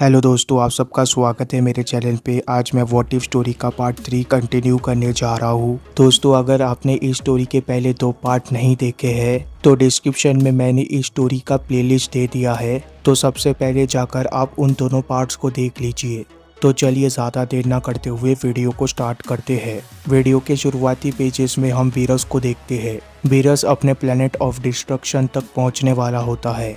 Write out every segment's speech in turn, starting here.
Hello दोस्तों, आप सबका स्वागत है मेरे चैनल पे। आज मैं व्हाट इफ स्टोरी का पार्ट 3 कंटिन्यू करने जा रहा हूँ। दोस्तों, अगर आपने इस स्टोरी के पहले 2 पार्ट नहीं देखे हैं तो डिस्क्रिप्शन में मैंने इस स्टोरी का प्लेलिस्ट दे दिया है, तो सबसे पहले जाकर आप उन दोनों पार्ट्स को देख लीजिए। तो चलिए ज़्यादा देर ना करते हुए वीडियो को स्टार्ट करते हैं। वीडियो के शुरुआती पेजेस में हम वीरस को देखते हैं। वीरस अपने प्लेनेट ऑफ डिस्ट्रक्शन तक पहुँचने वाला होता है।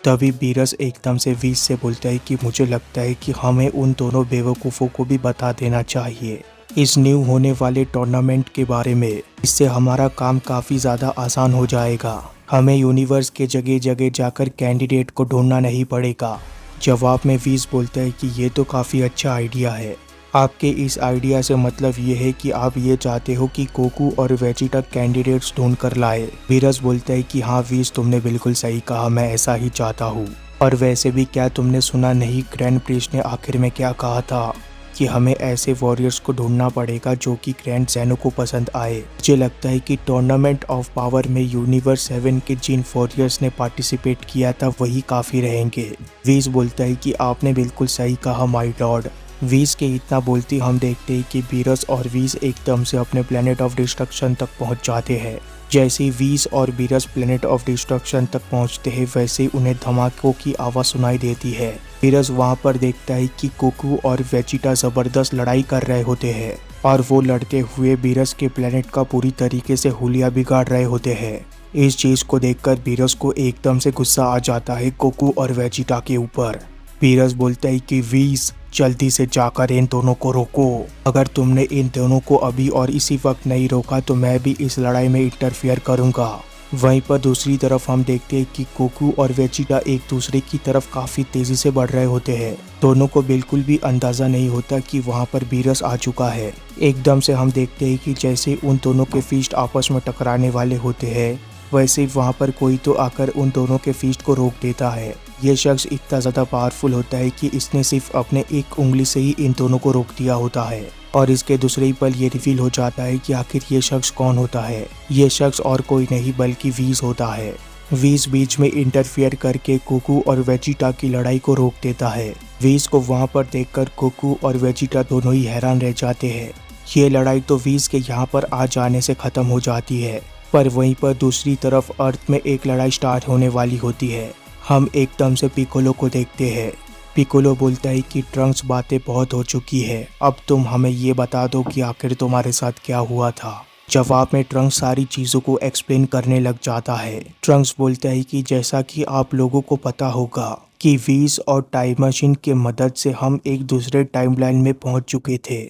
तभी वीरस एकदम से वीज से बोलता है कि मुझे लगता है कि हमें उन दोनों बेवकूफ़ों को भी बता देना चाहिए इस न्यू होने वाले टूर्नामेंट के बारे में। इससे हमारा काम काफ़ी ज़्यादा आसान हो जाएगा। हमें यूनिवर्स के जगह जगह जाकर कैंडिडेट को ढूंढना नहीं पड़ेगा। जवाब में वीज बोलता है कि ये तो काफ़ी अच्छा आइडिया है। आपके इस आइडिया से मतलब ये है कि आप ये चाहते हो कि गोकू और वेजिटा कैंडिडेट्स ढूंढ कर लाए। वीरस बोलता है कि हाँ वीज, तुमने बिल्कुल सही कहा, मैं ऐसा ही चाहता हूँ। और वैसे भी क्या तुमने सुना नहीं ग्रैंड प्रिस्ट ने आखिर में क्या कहा था कि हमें ऐसे वॉरियर्स को ढूंढना पड़ेगा जो कि ग्रैंड ज़ेनो को पसंद आए। मुझे लगता है कि टूर्नामेंट ऑफ पावर में यूनिवर्स 7 के जिन वॉरियर्स ने पार्टिसिपेट किया था वही काफ़ी रहेंगे। वीज बोलता है कि आपने बिल्कुल सही कहा माय लॉर्ड। वीज के इतना बोलती हम देखते हैं कि वीरस और वीज एकदम से अपने प्लेनेट ऑफ डिस्ट्रक्शन तक पहुंच जाते हैं। जैसे ही वीज और वीरस प्लेनेट ऑफ डिस्ट्रक्शन तक पहुंचते हैं वैसे ही उन्हें धमाकों की आवाज़ सुनाई देती है। वीरस वहां पर देखता है कि गोकू और वेजिटा ज़बरदस्त लड़ाई कर रहे होते हैं और वो लड़ते हुए वीरस के प्लेनेट का पूरी तरीके से हुलिया बिगाड़ रहे होते हैं। इस चीज़ को देखकर वीरस को एकदम से गुस्सा आ जाता है गोकू और वेजिटा के ऊपर। वीरस बोलता है कि वीज, जल्दी से जाकर इन दोनों को रोको। अगर तुमने इन दोनों को अभी और इसी वक्त नहीं रोका तो मैं भी इस लड़ाई में इंटरफियर करूंगा। वहीं पर दूसरी तरफ हम देखते हैं कि गोकू और वेजिटा एक दूसरे की तरफ काफी तेजी से बढ़ रहे होते हैं। दोनों को बिल्कुल भी अंदाजा नहीं होता कि वहां पर वीरस आ चुका है। एकदम से हम देखते हैं कि जैसे उन दोनों के फिस्ट आपस में टकराने वाले होते हैं वैसे वहां पर कोई तो आकर उन दोनों के फिस्ट को रोक देता है। ये शख्स इतना ज़्यादा पावरफुल होता है कि इसने सिर्फ अपने एक उंगली से ही इन दोनों को रोक दिया होता है। और इसके दूसरे ही पल ये रिवील हो जाता है कि आखिर ये शख्स कौन होता है। ये शख्स और कोई नहीं बल्कि वीज होता है। वीज बीच में इंटरफियर करके गोकू और वेजिटा की लड़ाई को रोक देता है। वीज को वहाँ पर देखकर गोकू और वेजिटा दोनों ही हैरान रह जाते हैं। ये लड़ाई तो वीज के यहाँ पर आ जाने से ख़त्म हो जाती है, पर वहीं पर दूसरी तरफ अर्थ में एक लड़ाई स्टार्ट होने वाली होती है। हम एकदम से पिकोलो को देखते हैं। पिकोलो बोलता है कि ट्रंक्स, बातें बहुत हो चुकी है, अब तुम हमें ये बता दो कि आखिर तुम्हारे साथ क्या हुआ था। जवाब में ट्रंक्स सारी चीज़ों को एक्सप्लेन करने लग जाता है। ट्रंक्स बोलता है कि जैसा कि आप लोगों को पता होगा कि वीज और टाइम मशीन की मदद से हम एक दूसरे टाइमलाइन में पहुंच चुके थे।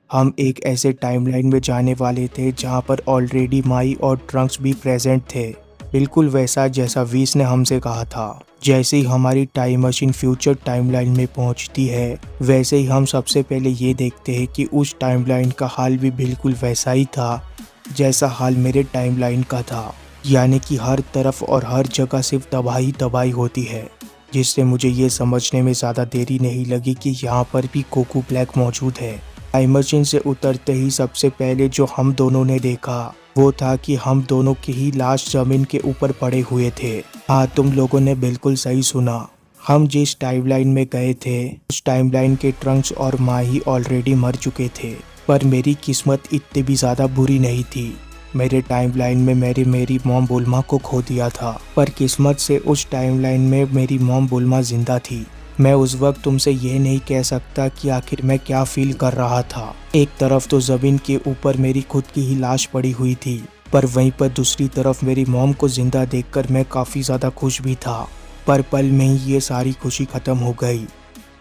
हम एक ऐसे टाइमलाइन में जाने वाले थे जहां पर ऑलरेडी माई और ट्रंक्स भी प्रेजेंट थे, बिल्कुल वैसा जैसा वीस ने हमसे कहा था। जैसे ही हमारी टाइम मशीन फ्यूचर टाइमलाइन में पहुंचती है वैसे ही हम सबसे पहले ये देखते हैं कि उस टाइमलाइन का हाल भी बिल्कुल वैसा ही था जैसा हाल मेरे टाइमलाइन का था, यानी कि हर तरफ और हर जगह सिर्फ तबाही तबाही होती है। जिससे मुझे ये समझने में ज़्यादा देरी नहीं लगी कि यहाँ पर भी गोकू ब्लैक मौजूद है। टाइम मशीन से उतरते ही सबसे पहले जो हम दोनों ने देखा वो था कि हम दोनों की ही लाश जमीन के ऊपर पड़े हुए थे। हाँ, तुम लोगों ने बिल्कुल सही सुना। हम जिस टाइमलाइन में गए थे उस टाइमलाइन के ट्रंक्स और माही ऑलरेडी मर चुके थे, पर मेरी किस्मत इतनी भी ज़्यादा बुरी नहीं थी। मेरे टाइमलाइन में मेरी मॉम बुल्मा को खो दिया था, पर किस्मत से उस टाइमलाइन में मेरी मॉम बुल्मा जिंदा थी। मैं उस वक्त तुमसे यह नहीं कह सकता कि आखिर मैं क्या फील कर रहा था। एक तरफ तो जमीन के ऊपर मेरी खुद की ही लाश पड़ी हुई थी, पर वहीं पर दूसरी तरफ मेरी मॉम को जिंदा देखकर मैं काफ़ी ज़्यादा खुश भी था। पर पल में ही ये सारी खुशी ख़त्म हो गई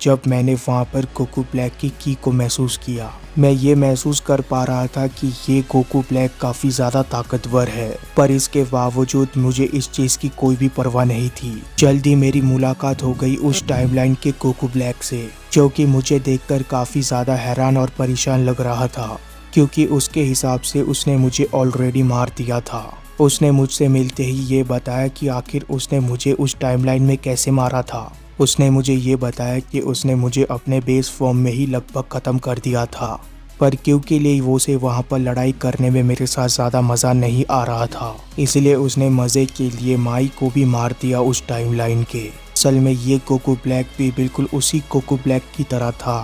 जब मैंने वहाँ पर गोकू ब्लैक की की को महसूस किया। मैं ये महसूस कर पा रहा था कि ये गोकू ब्लैक काफ़ी ज़्यादा ताकतवर है, पर इसके बावजूद मुझे इस चीज़ की कोई भी परवाह नहीं थी। जल्दी मेरी मुलाकात हो गई उस टाइमलाइन के गोकू ब्लैक से, जो कि मुझे देखकर काफ़ी ज़्यादा हैरान और परेशान लग रहा था, क्योंकि उसके हिसाब से उसने मुझे ऑलरेडी मार दिया था। उसने मुझसे मिलते ही ये बताया कि आखिर उसने मुझे उस टाइमलाइन में कैसे मारा था। उसने मुझे ये बताया कि उसने मुझे अपने बेस फॉर्म में ही लगभग ख़त्म कर दिया था, पर क्योंकि लिए वो से वहाँ पर लड़ाई करने में मेरे साथ ज़्यादा मज़ा नहीं आ रहा था, इसलिए उसने मज़े के लिए माई को भी मार दिया उस टाइमलाइन के असल में ये गोकू ब्लैक भी बिल्कुल उसी गोकू ब्लैक की तरह था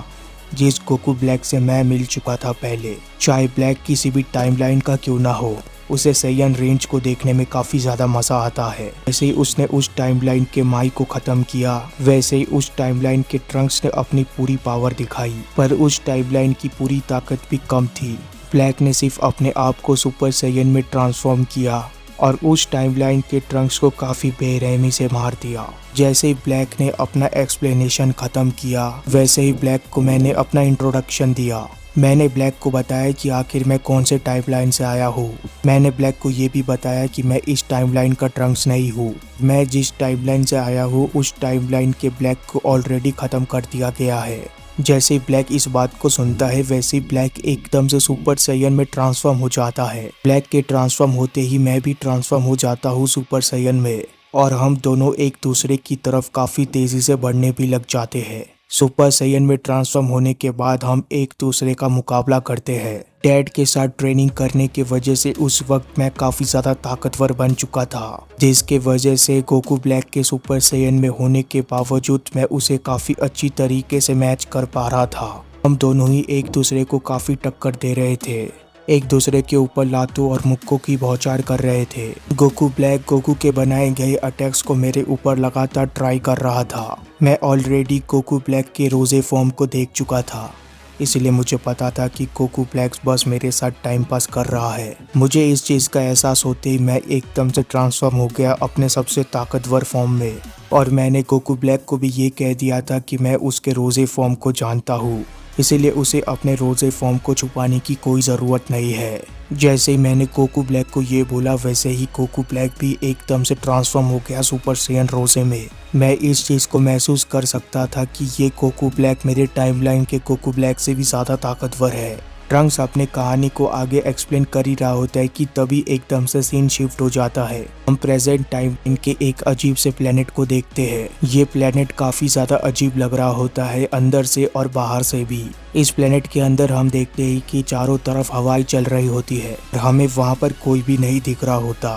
जिस गोकू ब्लैक से मैं मिल चुका था पहले। चाहे ब्लैक किसी भी टाइमलाइन का क्यों ना हो, उसे सैयन रेंज को देखने में काफी ज्यादा मजा आता है। जैसे ही उसने उस टाइमलाइन के माई को खत्म किया, वैसे ही उस टाइमलाइन के ट्रंक्स ने अपनी पूरी पावर दिखाई, पर उस टाइमलाइन की पूरी ताकत भी कम थी। ब्लैक ने सिर्फ अपने आप को सुपर सैयन में ट्रांसफॉर्म किया और उस टाइमलाइन के ट्रंक्स को काफी बेरहमी से मार दिया। जैसे ही ब्लैक ने अपना एक्सप्लेनेशन खत्म किया, वैसे ही ब्लैक को मैंने अपना इंट्रोडक्शन दिया। मैंने ब्लैक को बताया कि आखिर मैं कौन से टाइमलाइन से आया हूँ। मैंने ब्लैक को ये भी बताया कि मैं इस टाइमलाइन का ट्रंक्स नहीं हूँ। मैं जिस टाइमलाइन से आया हूँ उस टाइमलाइन के ब्लैक को ऑलरेडी खत्म कर दिया गया है। जैसे ब्लैक इस बात को सुनता है, वैसे ब्लैक एकदम से सुपर सैयन में ट्रांसफॉर्म हो जाता है। ब्लैक के ट्रांसफॉर्म होते ही मैं भी ट्रांसफॉर्म हो जाता हूँ सुपर सैयन में, और हम दोनों एक दूसरे की तरफ काफी तेजी से बढ़ने भी लग जाते हैं। सुपर सैयन में ट्रांसफॉर्म होने के बाद हम एक दूसरे का मुकाबला करते हैं। डैड के साथ ट्रेनिंग करने की वजह से उस वक्त मैं काफी ज्यादा ताकतवर बन चुका था, जिसके वजह से गोकू ब्लैक के सुपर सैयन में होने के बावजूद मैं उसे काफी अच्छी तरीके से मैच कर पा रहा था। हम दोनों ही एक दूसरे को काफी टक्कर दे रहे थे, एक दूसरे के ऊपर लातों और मुक्कों की बौछार कर रहे थे। गोकू ब्लैक गोकू के बनाए गए अटैक्स को मेरे ऊपर लगातार ट्राई कर रहा था। मैं ऑलरेडी गोकू ब्लैक के रोजे फॉर्म को देख चुका था, इसलिए मुझे पता था कि गोकू ब्लैक बस मेरे साथ टाइम पास कर रहा है। मुझे इस चीज़ का एहसास होते ही मैं एकदम से ट्रांसफॉर्म हो गया अपने सबसे ताकतवर फॉर्म में, और मैंने गोकू ब्लैक को भी ये कह दिया था कि मैं उसके रोजे फॉर्म को जानता हूँ, इसीलिए उसे अपने रोजे फॉर्म को छुपाने की कोई ज़रूरत नहीं है। जैसे ही मैंने गोकू ब्लैक को ये बोला, वैसे ही गोकू ब्लैक भी एकदम से ट्रांसफॉर्म हो गया सुपर सैयन रोजे में। मैं इस चीज़ को महसूस कर सकता था कि ये गोकू ब्लैक मेरे टाइमलाइन के गोकू ब्लैक से भी ज़्यादा ताकतवर है। ट्रंक्स अपने कहानी को आगे एक्सप्लेन कर ही रहा होता है कि तभी एकदम से सीन शिफ्ट हो जाता है। हम प्रेजेंट टाइम इनके एक अजीब से प्लेनेट को देखते हैं। ये प्लेनेट काफी ज्यादा अजीब लग रहा होता है, अंदर से और बाहर से भी। इस प्लेनेट के अंदर हम देखते हैं कि चारों तरफ हवाएं चल रही होती है, हमें वहाँ पर कोई भी नहीं दिख रहा होता।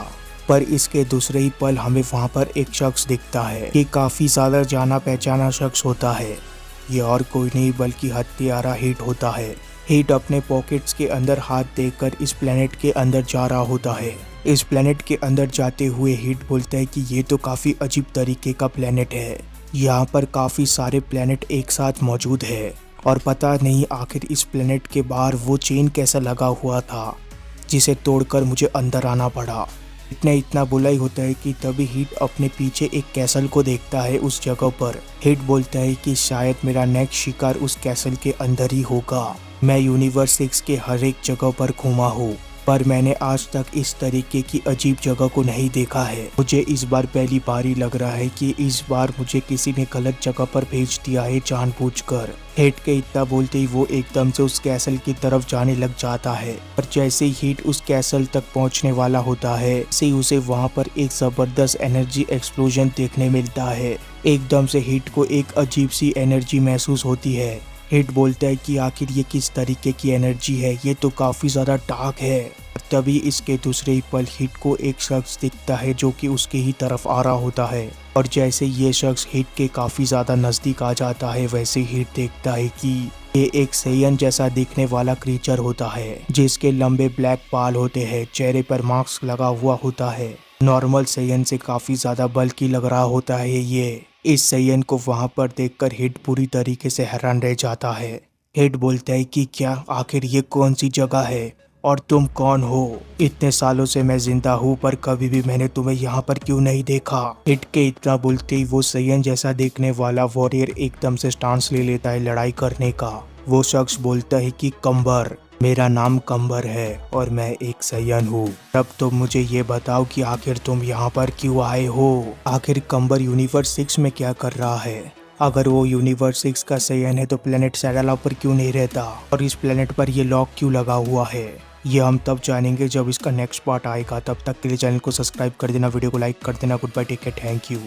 पर इसके दूसरे ही पल हमें वहाँ पर एक शख्स दिखता है। ये काफी ज्यादा जाना पहचाना शख्स होता है। ये और कोई नहीं बल्कि हत्यारा हीट होता है। हीट अपने पॉकेट्स के अंदर हाथ देकर इस प्लेनेट के अंदर जा रहा होता है। इस प्लेनेट के अंदर जाते हुए हीट बोलता है कि ये तो काफी अजीब तरीके का प्लेनेट है। यहाँ पर काफी सारे प्लेनेट एक साथ मौजूद है, और पता नहीं आखिर इस प्लेनेट के बाहर वो चेन कैसा लगा हुआ था जिसे तोड़कर मुझे अंदर आना पड़ा। इतना बोला ही होता है कि तभी हीट अपने पीछे एक कैसल को देखता है। उस जगह पर हीट बोलता है कि शायद मेरा नेक्स्ट शिकार उस कैसल के अंदर ही होगा। मैं यूनिवर्स 6 के हर एक जगह पर घूमा हूँ, पर मैंने आज तक इस तरीके की अजीब जगह को नहीं देखा है। मुझे इस बार पहली बार ही लग रहा है कि इस बार मुझे किसी ने गलत जगह पर भेज दिया है जानबूझकर। हीट के इतना बोलते ही वो एकदम से उस कैसल की तरफ जाने लग जाता है, और जैसे ही हीट उस कैसल तक पहुंचने वाला होता है, ऐसे ही उसे वहां पर एक जबरदस्त एनर्जी एक्सप्लोजन देखने मिलता है। एकदम से हीट को एक अजीब सी एनर्जी महसूस होती है। हीट बोलता है कि आखिर ये किस तरीके की एनर्जी है, ये तो काफी ज्यादा डार्क है। तभी इसके दूसरे ही पल हीट को एक शख्स दिखता है जो कि उसके ही तरफ आ रहा होता है, और जैसे ये शख्स हीट के काफी ज्यादा नजदीक आ जाता है, वैसे हीट देखता है कि ये एक सैयन जैसा दिखने वाला क्रीचर होता है, जिसके लंबे ब्लैक बाल होते हैं, चेहरे पर मास्क लगा हुआ होता है। नॉर्मल सैयन से काफी ज्यादा बल्कि लग रहा होता है ये। इस सैयन को वहां पर देखकर हीट पूरी तरीके से हैरान रह जाता है। हीट बोलता है कि क्या आखिर ये कौन सी जगह है और तुम कौन हो? इतने सालों से मैं जिंदा हूँ, पर कभी भी मैंने तुम्हें यहाँ पर क्यों नहीं देखा? हिट के इतना बोलते ही वो सैयन जैसा देखने वाला वॉरियर एकदम से स्टांस ले लेता है लड़ाई करने का। वो शख्स बोलता है कि कंबर, मेरा नाम कंबर है और मैं एक सैयन हूँ। तब तो मुझे ये बताओ कि आखिर तुम यहाँ पर क्यों आए हो? आखिर कंबर यूनिवर्स 6 में क्या कर रहा है? अगर वो यूनिवर्स 6 का सैयन है तो प्लेनेट सैडाला पर क्यों नहीं रहता, और इस प्लेनेट पर ये लॉक क्यों लगा हुआ है? ये हम तब जानेंगे जब इसका नेक्स्ट पार्ट आएगा। तब तक के लिए चैनल को सब्सक्राइब कर देना, वीडियो को लाइक कर देना। Goodbye, take care, thank you.